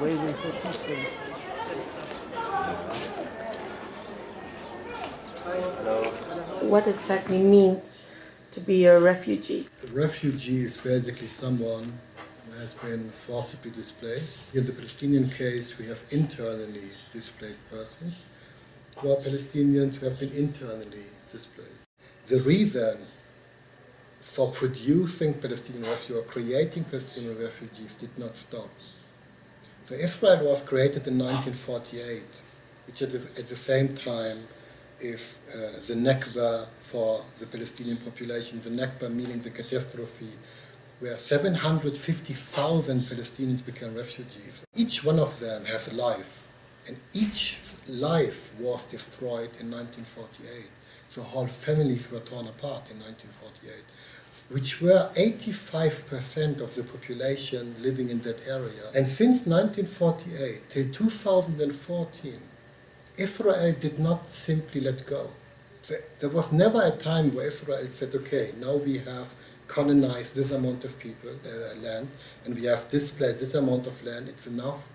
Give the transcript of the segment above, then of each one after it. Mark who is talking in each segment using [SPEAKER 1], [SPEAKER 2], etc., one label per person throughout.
[SPEAKER 1] waiting for peaceful.
[SPEAKER 2] What exactly means to be a refugee?
[SPEAKER 3] A refugee is basically someone who has been forcibly displaced. In the Palestinian case, we have internally displaced persons who are Palestinians who have been internally displaced. The reason for producing Palestinian refugees or creating Palestinian refugees did not stop. So Israel was created in 1948, which at the same time is the Nakba for the Palestinian population, the Nakba meaning the catastrophe, where 750,000 Palestinians became refugees. Each one of them has a life, and each life was destroyed in 1948. So whole families were torn apart in 1948, which were 85% of the population living in that area. And since 1948 till 2014, Israel did not simply let go. There was never a time where Israel said, okay, now we have colonized this amount of people, land, and we have displaced this amount of land, it's enough.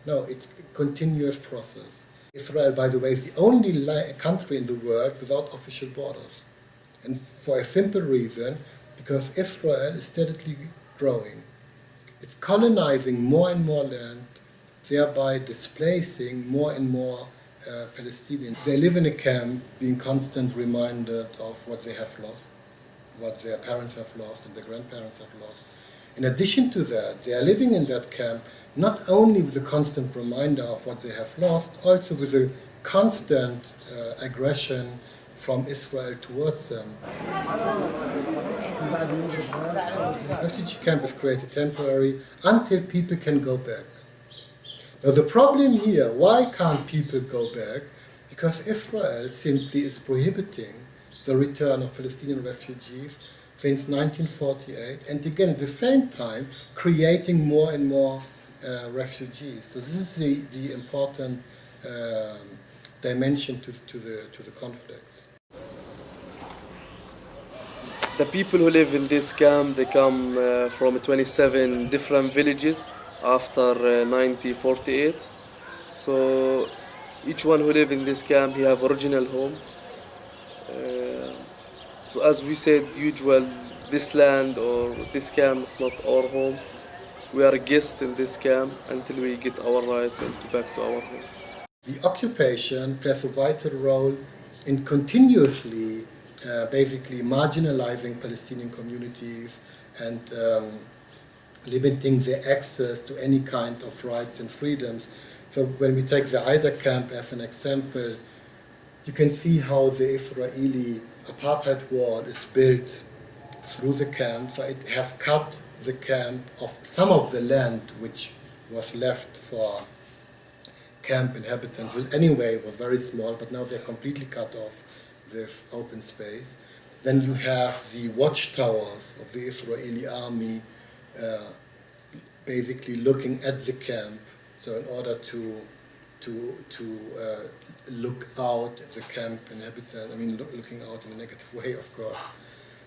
[SPEAKER 3] No, it's a continuous process. Israel, by the way, is the only country in the world without official borders. And for a simple reason, because Israel is steadily growing. It's colonizing more and more land, thereby displacing more and more Palestinians. They live in a camp, being constantly reminded of what they have lost, what their parents have lost and their grandparents have lost. In addition to that, they are living in that camp not only with a constant reminder of what they have lost, also with a constant aggression from Israel towards them. Refugee camp is created temporarily until people can go back. Now the problem here, why can't people go back? Because Israel simply is prohibiting the return of Palestinian refugees since 1948, and again at the same time creating more and more refugees. So this is the important dimension to the conflict.
[SPEAKER 4] The people who live in this camp, they come from 27 different villages after 1948. So each one who live in this camp, he have original home. So as we said, usual, this land or this camp is not our home. We are guests in this camp until we get our rights and back to our home.
[SPEAKER 3] The occupation plays a vital role in continuously basically marginalizing Palestinian communities and limiting their access to any kind of rights and freedoms. So when we take the Aida Camp as an example, you can see how the Israeli Apartheid Wall is built through the camp. So it has cut the camp of some of the land which was left for camp inhabitants, which anyway was very small, but now they're completely cut off this open space. Then you have the watchtowers of the Israeli army basically looking at the camp, so in order to look out the camp inhabitants, looking out in a negative way, of course.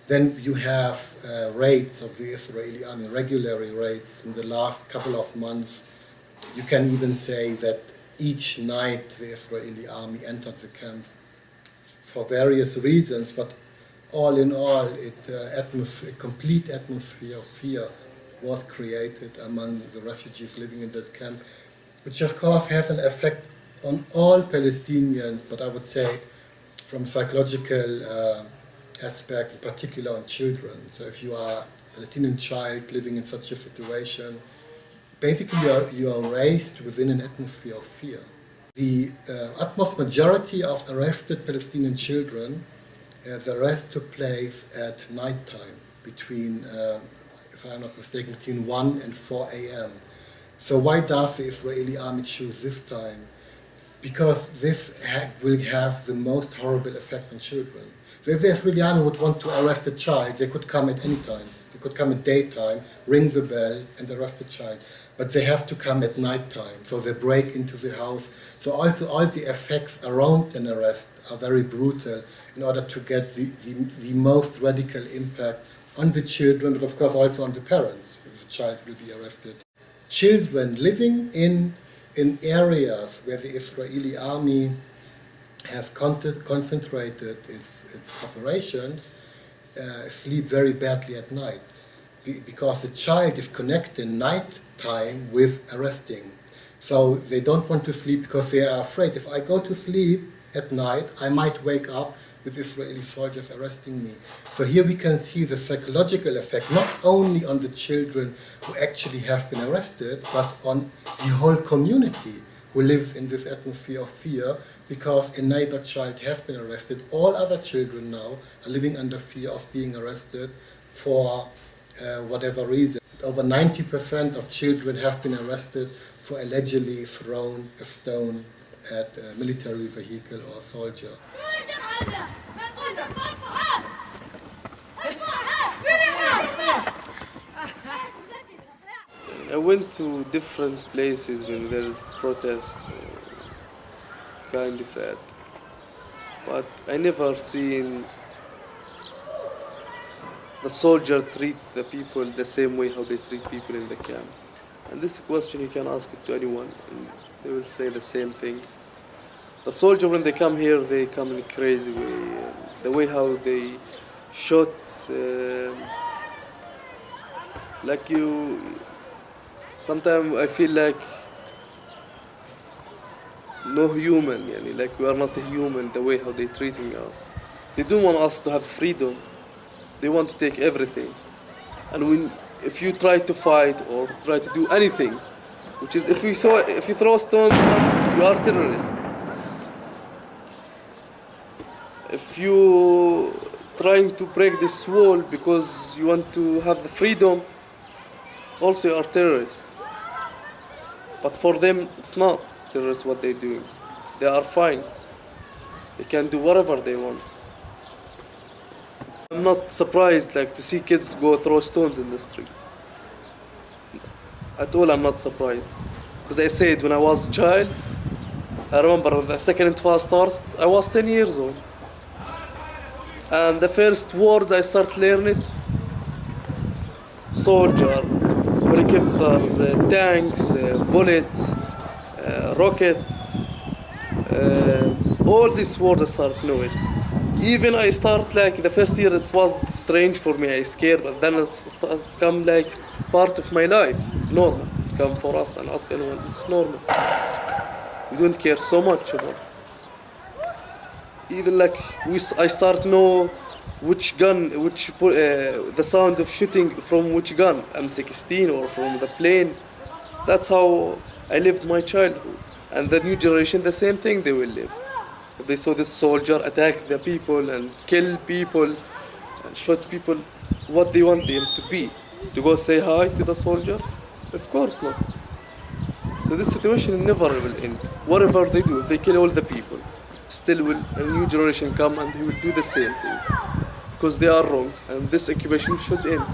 [SPEAKER 3] Then you have raids of the Israeli army, regular raids in the last couple of months. You can even say that each night the Israeli army entered the camp for various reasons, but all in all, a complete atmosphere of fear was created among the refugees living in that camp, which of course has an effect on all Palestinians, but I would say from a psychological aspect, in particular on children. So if you are a Palestinian child living in such a situation, basically you are raised within an atmosphere of fear. The utmost majority of arrested Palestinian children, the arrest took place at night time, between, if I'm not mistaken, between 1 and 4 a.m. So why does the Israeli army choose this time? Because this will have the most horrible effect on children. So if the Israeli army would want to arrest a child, they could come at any time. They could come at daytime, ring the bell, and arrest the child. But they have to come at night time, so they break into the house. So also all the effects around an arrest are very brutal in order to get the most radical impact on the children, but of course also on the parents, if the child will be arrested. children living in areas where the Israeli army has concentrated its operations sleep very badly at night because the child is connecting night time with arresting. So they don't want to sleep because they are afraid. If I go to sleep at night, I might wake up with Israeli soldiers arresting me. So here we can see the psychological effect, not only on the children who actually have been arrested, but on the whole community who lives in this atmosphere of fear because a neighbor child has been arrested. All other children now are living under fear of being arrested for whatever reason. Over 90% of children have been arrested for allegedly throwing a stone at a military vehicle or soldier.
[SPEAKER 4] I went to different places when there is protest, kind of that. But I never seen the soldier treat the people the same way how they treat people in the camp. And this question you can ask it to anyone, and they will say the same thing. The soldier, when they come here, they come in a crazy way. The way how they shot, like you. Sometimes I feel like no human, like we are not a human. The way how they treating us, they don't want us to have freedom. They want to take everything, and if you try to fight or try to do anything, which is if you throw a stone, you are terrorist. If you trying to break this wall because you want to have the freedom, also you are terrorist. But for them, it's not terrorists what they're doing. They are fine. They can do whatever they want. I'm not surprised to see kids go throw stones in the street. At all, I'm not surprised. Because I said when I was a child, I remember the second Intifada started, I was 10 years old. And the first words I start learning, soldier, helicopters, tanks, bullets, rocket, all these words I start knowing. Even I start the first year it was strange for me, I scared, but then it's come part of my life, normal. It's come for us and ask anyone, it's normal. We don't care so much about it. Even I start know which gun, the sound of shooting from which gun, M16 or from the plane. That's how I lived my childhood. And the new generation, the same thing they will live. If they saw this soldier attack the people and kill people and shoot people, what they want them to be? To go say hi to the soldier? Of course not. So this situation never will end. Whatever they do, if they kill all the people, still will a new generation come and he will do the same things. Because they are wrong and this occupation should end.